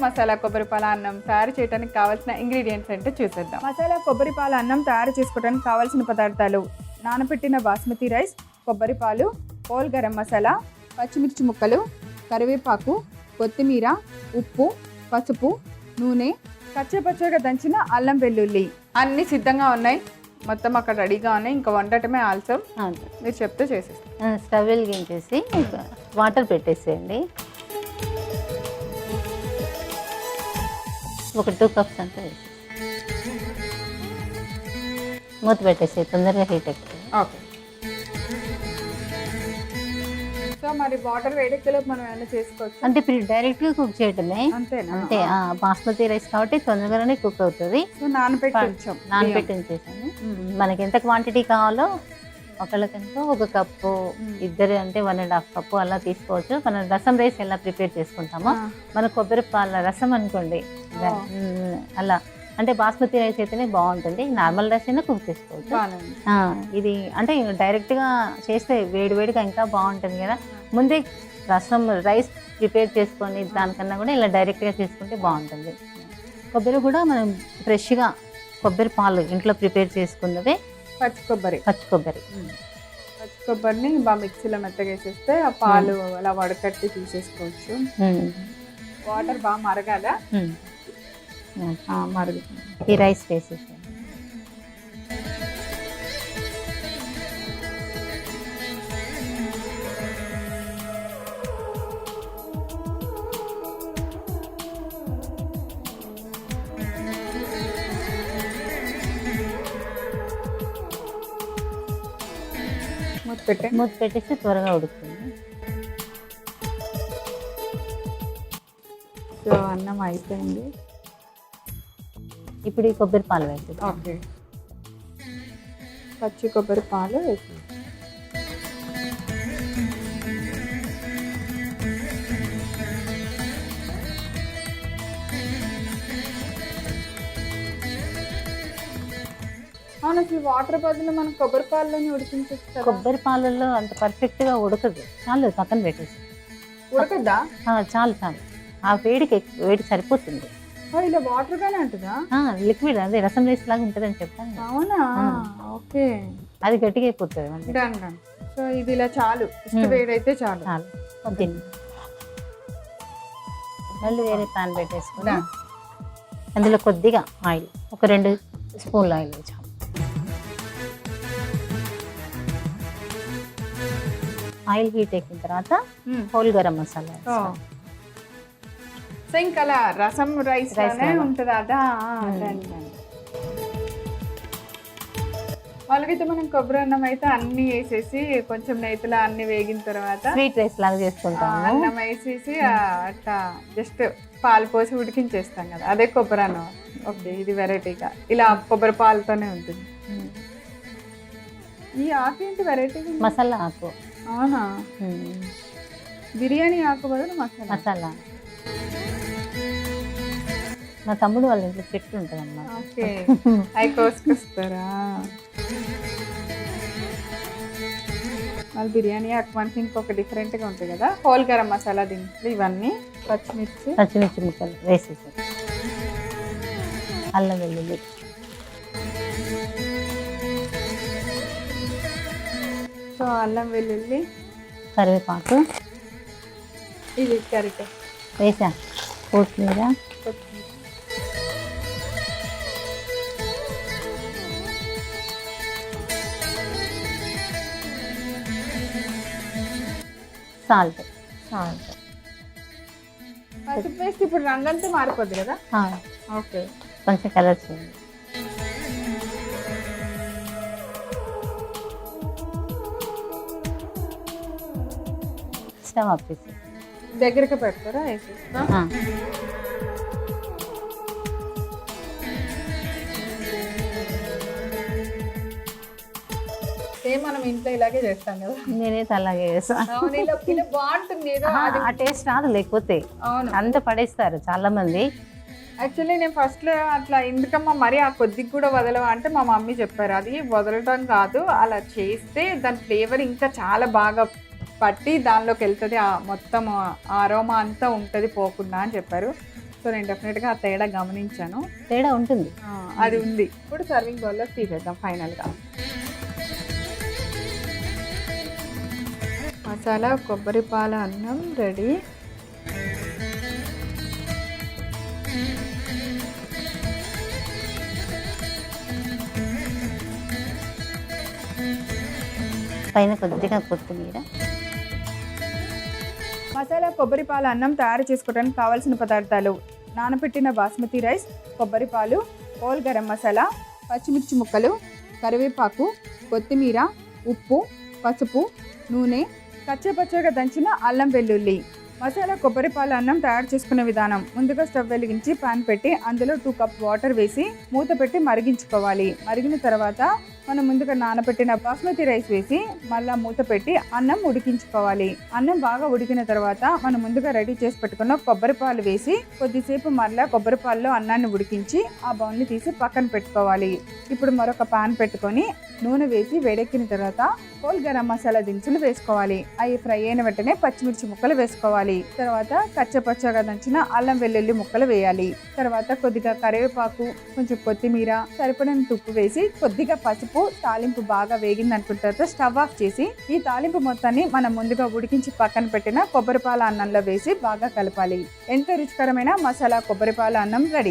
మసాలా కొబ్బరిపాల అన్నం తయారు చేయడానికి కావాల్సిన ఇంగ్రీడియంట్స్ ఏంటో చూసేద్దాం. మసాలా కొబ్బరిపాల అన్నం తయారు చేసుకోవడానికి కావాల్సిన పదార్థాలు: నానబెట్టిన బాస్మతి రైస్, కొబ్బరిపాలు, హోల్ గరం మసాలా, పచ్చిమిర్చి ముక్కలు, కరివేపాకు, కొత్తిమీర, ఉప్పు, పసుపు, నూనె, కచ్చపచ్చగా దంచిన అల్లం వెల్లుల్లి. అన్నీ సిద్ధంగా ఉన్నాయి, మొత్తం అక్కడ రెడీగా ఉన్నాయి. ఇంకా వండటమే ఆలస్యం. మీరు చెప్తే చేసేస్తాం. స్టవ్ వెలిగించేసి వాటర్ పెట్టేసేయండి. ఒక 2 కప్స్ అంతా వేసి మూత పెట్టేసి తొందరగా హీట్ ఎక్కుతుంది. ఓకే. సో మరి వాటర్ వేడెక్కలోపు మనం ఏమైనా చేసుకోవచ్చు అంటే ఇప్పుడు డైరెక్ట్గా కుక్ చేయటమే. అంతేనా? అంతే. బాస్మతి రైస్ కాబట్టి తొందరగానే కుక్ అవుతుంది. సో నానబెట్టి ఉంచేసాను. మనకి ఎంత క్వాంటిటీ కావాలో ఒకళ్ళకంటే 1 కప్పు, ఇద్దరు అంటే 1.5 కప్పు అలా తీసుకోవచ్చు. మనం రసం రైస్ ఎలా ప్రిపేర్ చేసుకుంటామో మన కొబ్బరి పాల రసం అనుకోండి అలా. అంటే బాస్మతి రైస్ అయితేనే బాగుంటుంది, నార్మల్ రైస్ అయినా కుక్ చేసుకోవచ్చు. ఇది అంటే డైరెక్ట్గా చేస్తే వేడివేడిగా ఇంకా బాగుంటుంది కదా. ముందే రసం రైస్ ప్రిపేర్ చేసుకొని దానికన్నా కూడా ఇలా డైరెక్ట్గా చేసుకుంటే బాగుంటుంది. కొబ్బరి కూడా మనం ఫ్రెష్గా కొబ్బరి పాలు ఇంట్లో ప్రిపేర్ చేసుకున్నదే. పచ్చి కొబ్బరిని బాగా మిక్సీలో మెత్తగా వేసేస్తే ఆ పాలు అలా వడకట్టి తీసేసుకోవచ్చు. వాటర్ బాగా మరగాల. మరుగుతుంది. ఈ రైస్ వేసేసి మూత పెట్టేసి త్వరగా ఉడుకుతుంది. సో అన్నం అయిపోయింది. ఇప్పుడు ఈ కొబ్బరి పాలు వేసి ఓకే, పచ్చి కొబ్బరి పాలు వేసి అవును. అసలు వాటర్ బదులు మనం కొబ్బరి పాలలోనే ఉడికించేస్తారు. కొబ్బరి పాలల్లో అంత పర్ఫెక్ట్గా ఉడకదు. చాలు, పక్కన పెట్టేసి. ఉడకద్దా? చాలు. ఆ వేడికి వేడి సరిపోతుంది. ఇలా వాటర్ గానే ఉంటుందా? లిక్విడ్ అదే రసం రైస్ లాగా ఉంటుంది అని చెప్పాను. అవునా? ఓకే. అది గట్టిగా అయిపోతుంది. సో ఇది ఇలా చాలు, వేడైతే చాలు. మళ్ళీ వేరే ప్యాన్ పెట్టేసుకుని అందులో కొద్దిగా ఆయిల్, ఒక 2 స్పూన్ల ఆయిల్ వేసాం. ఆయిల్ హీట్ ఎక్కిన తర్వాత హోల్ గరం మసాలా. సో ఇంకా అలా రసం రైస్ ఉంటుంది అదా? వాళ్ళకైతే మనం కొబ్బరి అన్నం అయితే అన్ని వేసేసి కొంచెం నెయ్యిలో అన్ని వేగిన తర్వాత స్వీట్ రైస్ లాగా చేసుకుంటాం. అన్నం వేసేసి అట్లా జస్ట్ పాలు పోసి ఉడికించేస్తాం కదా, అదే కొబ్బరి అన్నం. ఓకే, ఇది వెరైటీగా ఇలా కొబ్బరి పాలతోనే ఉంటుంది. ఈ ఆకు ఏంటి వెరైటీ? మసాలా ఆకు. అవునా? బిర్యానీ ఆకు బదులు మసాలా. మా తమ్ముడు వాళ్ళ ఇంట్లో చెట్టు ఉంటుంది అన్నమాట. ఓకే, అవి కోసుకొస్తారా? వాళ్ళు బిర్యానీ ఆకు మనకి ఇంకొక డిఫరెంట్గా ఉంటుంది కదా. హోల్ గరం మసాలా దించులు ఇవన్నీ, పచ్చిమిర్చి ముక్కలు వేసేసారు, అల్లం వెల్లుల్లి, సో అల్లం వెల్లుల్లి, కరివేపాకు, ఇది కరివేపాకు వేసా, కొత్తిమీర, సాల్ట్. పసుపు వేస్తే ఇప్పుడు రంగంతా మారిపోద్ది కదా. ఓకే, కొంచెం కలర్ చేయండి. స్టవ్ ఆపేసి దగ్గరికి పెడతారా? మనం ఇంట్లో ఇలాగే చేస్తాం కదా. నేనైతే అలాగే చేస్తాను. బాగుంటుంది. ఆ టేస్ట్ రాదు లేకపోతే. అంత పడేస్తారు చాలా మంది. యాక్చువల్లీ నేను ఫస్ట్లో అట్లా ఎందుకమ్మా మరి ఆ కొద్దిగా కూడా వదలవా అంటే మా మమ్మీ చెప్పారు, అది వదలటం కాదు, అలా చేస్తే దాని ఫ్లేవర్ ఇంకా చాలా బాగా పట్టి దానిలోకి వెళ్తుంది, మొత్తం ఆరోమా అంతా ఉంటుంది పోకుండా అని చెప్పారు. సో నేను డెఫినెట్గా ఆ తేడా గమనించాను. తేడా ఉంటుంది. అది ఉంది. ఇప్పుడు సర్వింగ్ బౌల్లో తీసేద్దాం ఫైనల్గా. మసాలా కొబ్బరి పాల అన్నం రెడీ. పైన కొద్దిగా కొత్తిమీర. మసాలా కొబ్బరి పాల అన్నం తయారు చేసుకోవడానికి కావాల్సిన పదార్థాలు: నానబెట్టిన బాస్మతి రైస్, కొబ్బరి పాలు, హోల్ గరం మసాలా, పచ్చిమిర్చి ముక్కలు, కరివేపాకు, కొత్తిమీర, ఉప్పు, పసుపు, నూనె, కచ్చపచ్చగా దంచిన అల్లం వెల్లుల్లి. మసాలా కొబ్బరి పాల అన్నం తయారు చేసుకునే విధానం: ముందుగా స్టవ్ వెలిగించి పాన్ పెట్టి అందులో 2 కప్ వాటర్ వేసి మూత పెట్టి మరిగించుకోవాలి. మరిగిన తర్వాత మనం ముందుగా నానబెట్టిన బాస్మతి రైస్ వేసి మళ్ళీ మూత పెట్టి అన్నం ఉడికించుకోవాలి. అన్నం బాగా ఉడికిన తర్వాత మనం ముందుగా రెడీ చేసి పెట్టుకున్న కొబ్బరి పాలు వేసి కొద్దిసేపు మరలా కొబ్బరి పాలలో అన్నాన్ని ఉడికించి ఆ బౌల్ని తీసి పక్కన పెట్టుకోవాలి. ఇప్పుడు మరొక పాన్ పెట్టుకొని నూనె వేసి వేడెక్కిన తర్వాత హోల్ గరం మసాలా దినుసులు వేసుకోవాలి. అవి ఫ్రై అయిన వెంటనే పచ్చిమిర్చి ముక్కలు వేసుకోవాలి. తర్వాత కచ్చపచ్చగా దంచిన అల్లం వెల్లుల్లి ముక్కలు వేయాలి. తర్వాత కొద్దిగా కరివేపాకు, కొంచెం కొత్తిమీర, సరిపడినంత ఉప్పు వేసి కొద్దిగా పసుపు, తాలింపు బాగా వేగింది అనుకున్న తర్వాత స్టవ్ ఆఫ్ చేసి ఈ తాలింపు మొత్తాన్ని మనం ముందుగా ఉడికించి పక్కన పెట్టిన కొబ్బరి పాల అన్నంలో వేసి బాగా కలపాలి. ఎంతో రుచికరమైన మసాలా కొబ్బరి పాల అన్నం రెడీ.